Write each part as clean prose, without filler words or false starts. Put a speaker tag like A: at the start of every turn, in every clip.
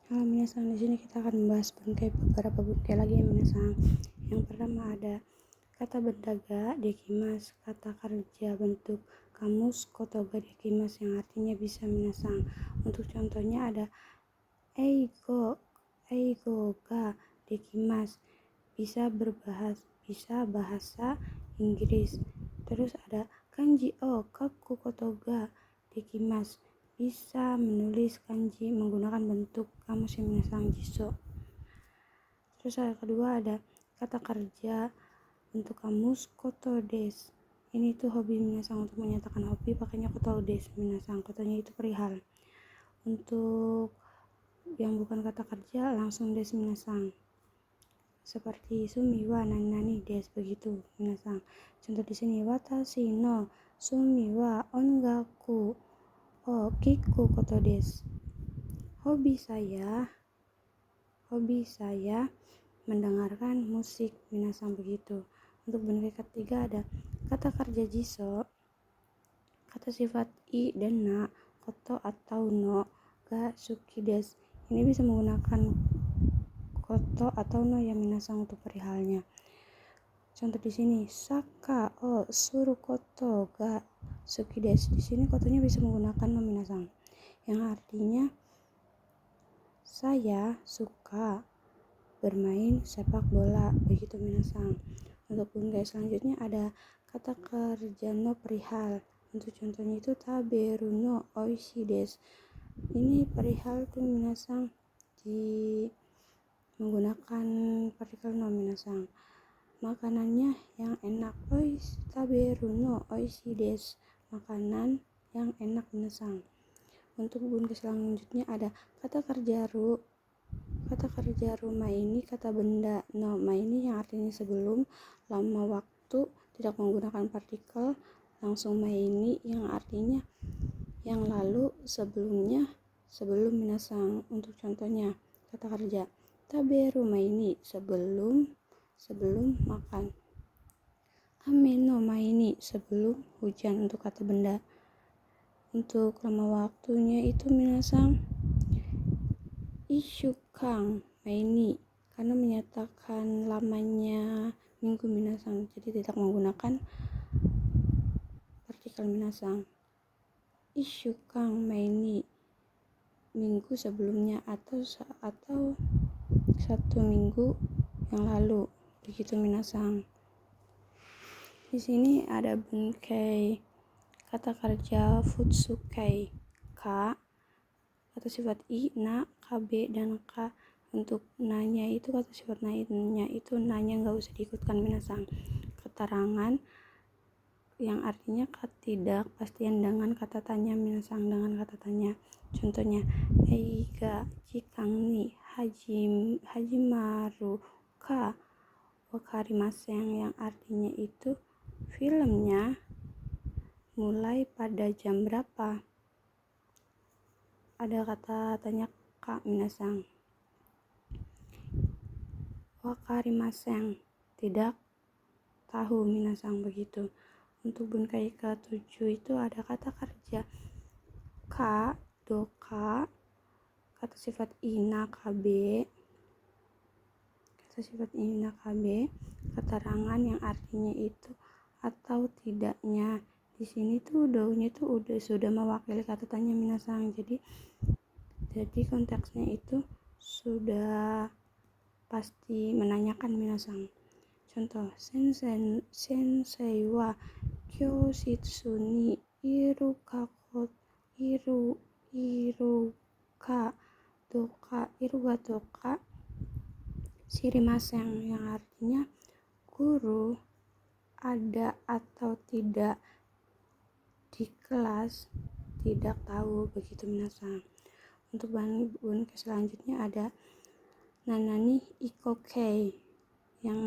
A: Halo minasang, di sini kita akan membahas beberapa bangkai lagi ya minasang. Yang pertama ada kata bendaga dekimas, kata kerja bentuk kamus kotoga dekimas yang artinya bisa minasang. Untuk contohnya ada eigo ga dekimas, bisa bahasa Inggris. Terus ada kanji o kaku kotoga dekimas, bisa menulis kanji menggunakan bentuk kamus yang minasang jiso. Terus yang kedua ada kata kerja untuk kamus koto des. Ini tuh hobi minasang, untuk menyatakan hobi pakainya koto des minasang. Kotonya itu perihal. Untuk yang bukan kata kerja langsung des minasang. Seperti sumiwa nani des, begitu minasang. Contoh di sini watashi no sumiwa ongaku o kiku koto des. Hobi saya mendengarkan musik minasang, begitu. Untuk bangkai ketiga ada kata kerja jiso, kata sifat i dan na, koto atau no ga suki des. Ini bisa menggunakan koto atau no ya minasang untuk perihalnya. Contoh di sini saka o suru koto ga suki des. Di sini kotonya bisa menggunakan no minasang, yang artinya saya suka bermain sepak bola, begitu minasang. Untuk bangkai selanjutnya ada kata kerja no perihal. Untuk contohnya itu taberu no oishi des. Ini perihal tuh minasang di menggunakan partikel no minasang. Makanannya yang enak, taberu no oishi des. Makanan yang enak minasang. Untuk bangkai selanjutnya ada kata kerja rumah ini kata benda no ma ini yang artinya sebelum, lama waktu, tidak menggunakan partikel, langsung ma ini yang artinya yang lalu, sebelum minasang. Untuk contohnya kata kerja taberu ma ini sebelum makan, ame no ma ini sebelum hujan. Untuk kata benda. Untuk lama waktunya itu minasang isyukang maini, karena menyatakan lamanya minggu minasang, jadi tidak menggunakan partikel minasang. Isyukang maini minggu sebelumnya atau 1 minggu yang lalu, begitu minasang. Di sini ada bangkai kata kerja futsukai ka, kata sifat i, na, kb, dan k. Untuk nanya itu kata sifat nanya itu nanya nggak usah diikutkan minasang. Keterangan yang artinya ketidakpastian dengan kata tanya minasang, dengan kata tanya. Contohnya eiga jikang ni hajimaru ka wakarimasen, yang artinya itu filmnya mulai pada jam berapa. Ada kata tanya kak minasang. Wakarimasen, tidak tahu minasang, begitu. Untuk bangkai ke-7 itu ada kata kerja ka, doka, kata sifat ina kb, keterangan yang artinya itu atau tidaknya. Di sini tuh daunya tuh sudah mewakili kata tanya minasang, jadi konteksnya itu sudah pasti menanyakan minasang. Contoh sensei wa kyoshitsu ni iru ka doka shirimasen, yang artinya guru ada atau tidak di kelas, tidak tahu, begitu minasang. Untuk bangkai selanjutnya ada nanani ikokei, yang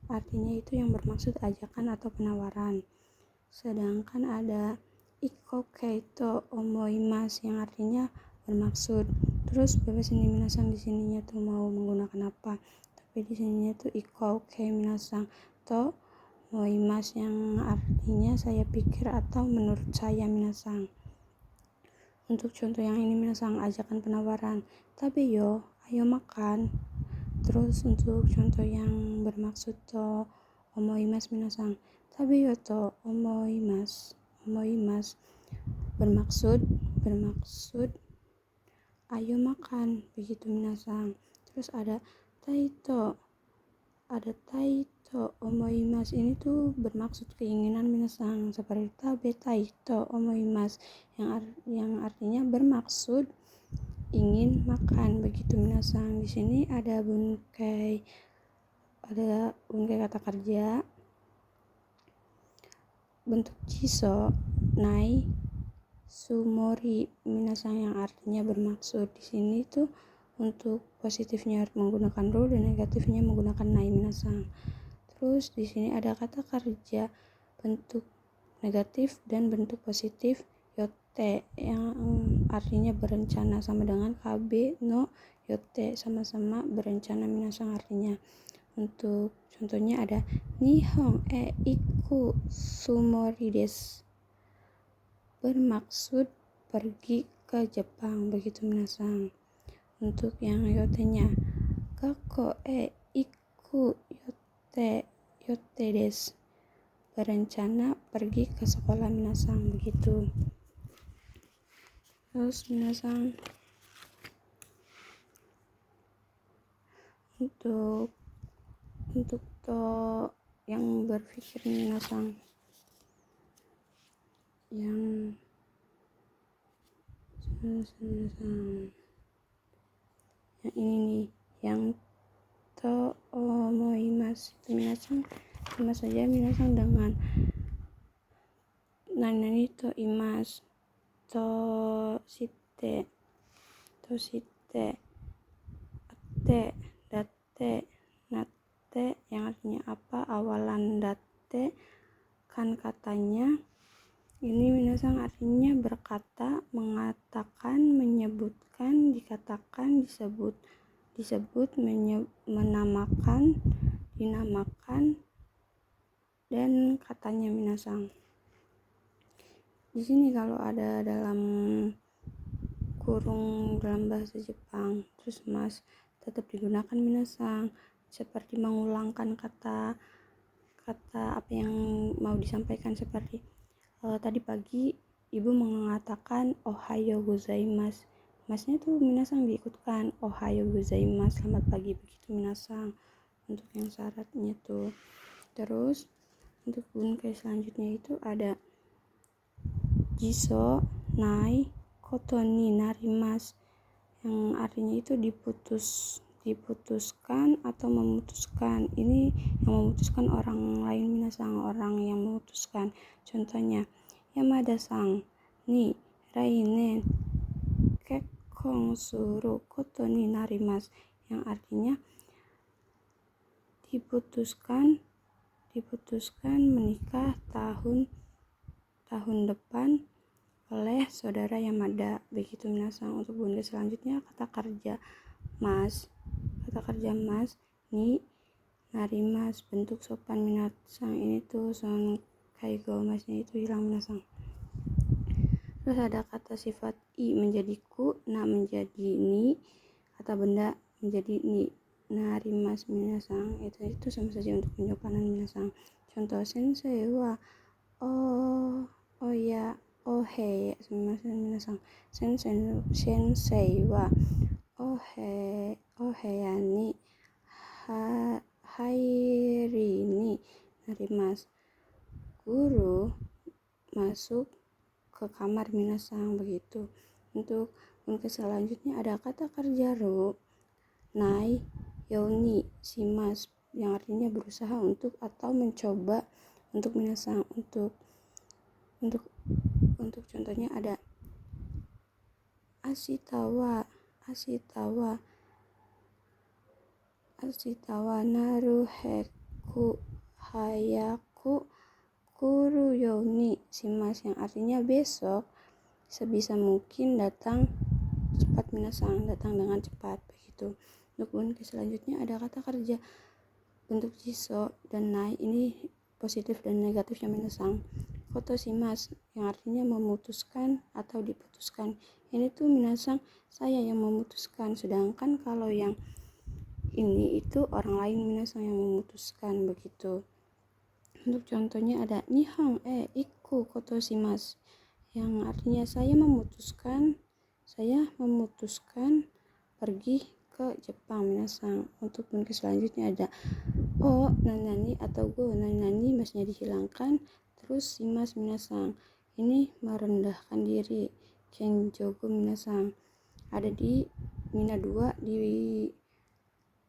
A: artinya itu yang bermaksud ajakan atau penawaran. Sedangkan ada ikokei to omoimasu, yang artinya bermaksud. Terus bebas ini minasang, di sininya tuh mau menggunakan apa, tapi di sininya tuh ikokei minasang to omoimasu, yang artinya saya pikir atau menurut saya minasang. Untuk contoh yang ini minasang ajakan penawaran, tabe yo, ayo makan. Terus untuk contoh yang bermaksud to omoimasu minasang, tabe yo to omoimasu bermaksud ayo makan, begitu minasang. Terus ada taito omoimasu, ini tuh bermaksud keinginan minasang, seperti tabe taito omoimasu yang artinya bermaksud ingin makan, begitu minasang. Di sini ada bungkai kata kerja bentuk jiso nai sumori minasang, yang artinya bermaksud. Di sini tuh untuk positifnya menggunakan ro dan negatifnya menggunakan nai minasang. Terus di sini ada kata kerja bentuk negatif dan bentuk positif yote, yang artinya berencana, sama dengan kabe no yote, sama-sama berencana minasang artinya. Untuk contohnya ada Nihon iku sumori desu, bermaksud pergi ke Jepang, begitu minasang. Untuk yang yote-nya, Gakko iku yote desu, berencana pergi ke sekolah minasang, begitu. Terus minasang, untuk to yang berpikir minasang, yang ini nih, yang to omoimasu itu minasang sama saja minasang dengan nanani to imas, to shite, ate, date, nate, yang artinya apa, awalan date kan katanya. Ini minasang artinya berkata, mengatakan, menyebutkan, dikatakan, disebut, menamakan, dinamakan, dan katanya minasang. Di sini kalau ada dalam kurung dalam bahasa Jepang, terus mas tetap digunakan minasang, seperti mengulangkan kata apa yang mau disampaikan. Seperti tadi pagi ibu mengatakan ohayo gozaimasu, masnya tuh minasang diikutkan ohayo gozaimasu, selamat pagi, begitu minasang. Untuk yang syaratnya tuh. Terus untuk bunkai selanjutnya itu ada jiso nai koto ni narimasu, yang artinya itu diputuskan atau memutuskan. Ini yang memutuskan orang lain minasang, orang yang memutuskan. Contohnya, Yamada-san ni rainen kekkon suru koto ni narimasu, yang artinya diputuskan menikah tahun depan oleh saudara Yamada, begitu minasang. Untuk bunga selanjutnya kata kerja mas ni narimas, bentuk sopan minasang. Ini tuh son kaigo, masnya itu hilang minasang. Terus ada kata sifat i menjadi ku, na menjadi ni, kata benda menjadi ni, narimas minasang. Itu sama saja untuk penjawaban minasang. Contoh, sensei wa oya ohe minasang, sensei wa oheya ni hairi ni narimasu, guru masuk ke kamar minasang, begitu. Untuk selanjutnya ada kata kerja ro nai yoni shimasu, yang artinya berusaha untuk atau mencoba untuk minasang. Untuk contohnya ada ashitawa naruheku hayaku kuru yoni shimasu, yang artinya besok sebisa mungkin datang cepat minasang, datang dengan cepat, begitu. Untuk selanjutnya ada kata kerja bentuk jiso dan nai, ini positif dan negatifnya minasang. kotoshimasu yang artinya memutuskan atau diputuskan. Ini tuh minasang saya yang memutuskan, sedangkan kalau yang ini itu orang lain minasang yang memutuskan begitu. Untuk contohnya ada nihon iku kotoshimasu yang artinya saya memutuskan pergi ke Jepang minasang. Untuk bunke selanjutnya ada o nani atau go nani masnya dihilangkan, terus shimasu minasang ini merendahkan diri, kenjogo minasang ada di mina 2 di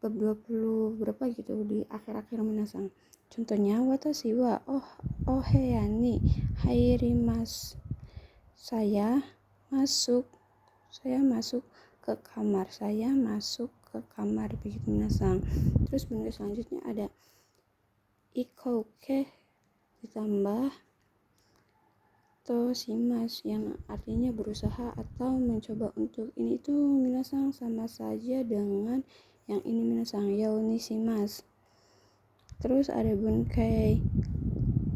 A: bab 20 berapa gitu di akhir-akhir minasang. Contohnya watashi wa oheya ni hairimasu, saya masuk ke kamar, begitu minasang. Terus bunga selanjutnya ada ikouke ditambah toshimasu yang artinya berusaha atau mencoba untuk. Ini tuh minasang sama saja dengan yang ini minasang yaunishimasu. Terus ada bunkai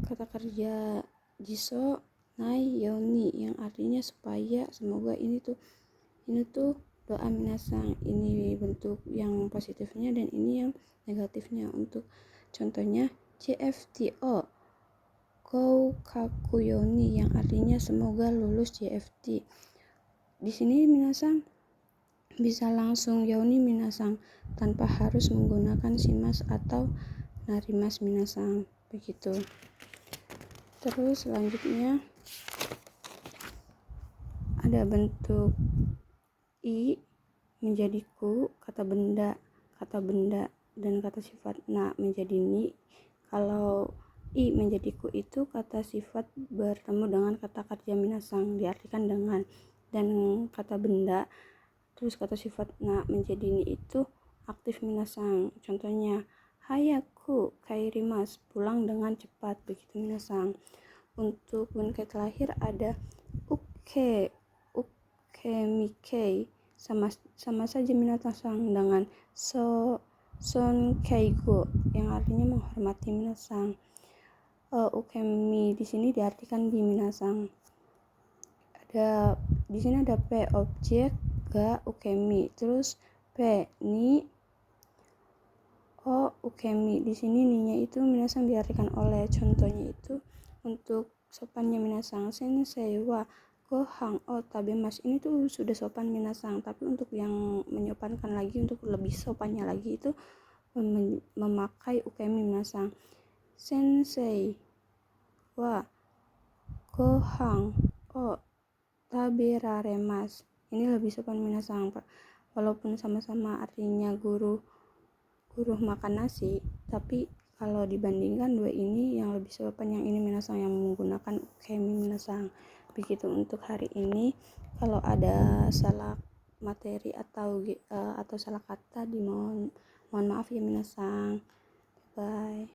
A: kata kerja jiso nai yauni yang artinya supaya, semoga. Ini tuh doa minasang. Ini bentuk yang positifnya dan ini yang negatifnya. Untuk contohnya JFTO Goukaku Yoni yang artinya semoga lulus JFT. Di sini minasang bisa langsung yauni minasang tanpa harus menggunakan shimasu atau narimas minasang begitu. Terus selanjutnya ada bentuk i menjadi ku, kata benda dan kata sifat na menjadi ni. Kalau i menjadi ku itu kata sifat bertemu dengan kata kerja minasang diartikan dengan, dan kata benda terus kata sifat na menjadi ni itu aktif minasang. Contohnya hayaku kairimasu, pulang dengan cepat begitu minasang. Untuk bunkai terakhir ada ukemike sama saja minasang dengan sonkeigo yang artinya menghormati minasang. Ukemi di sini diartikan di minasang. Di sini ada p objek ga ukemi, terus p ni ukemi. Di sini ninya itu minasang diartikan oleh. Contohnya itu untuk sopannya minasang sensei wa gohan tabemasu. Ini tuh sudah sopan minasang, tapi untuk yang menyopankan lagi, untuk lebih sopannya lagi itu memakai ukemi minasang. Sensei wa gohan taberaremasu. Ini lebih sopan minasang, walaupun sama-sama artinya guru makan nasi, tapi kalau dibandingkan dua ini yang lebih sopan yang ini minasang yang menggunakan ukemi minasang. Begitu untuk hari ini. Kalau ada salah materi atau salah kata mohon maaf ya minasang. Bye.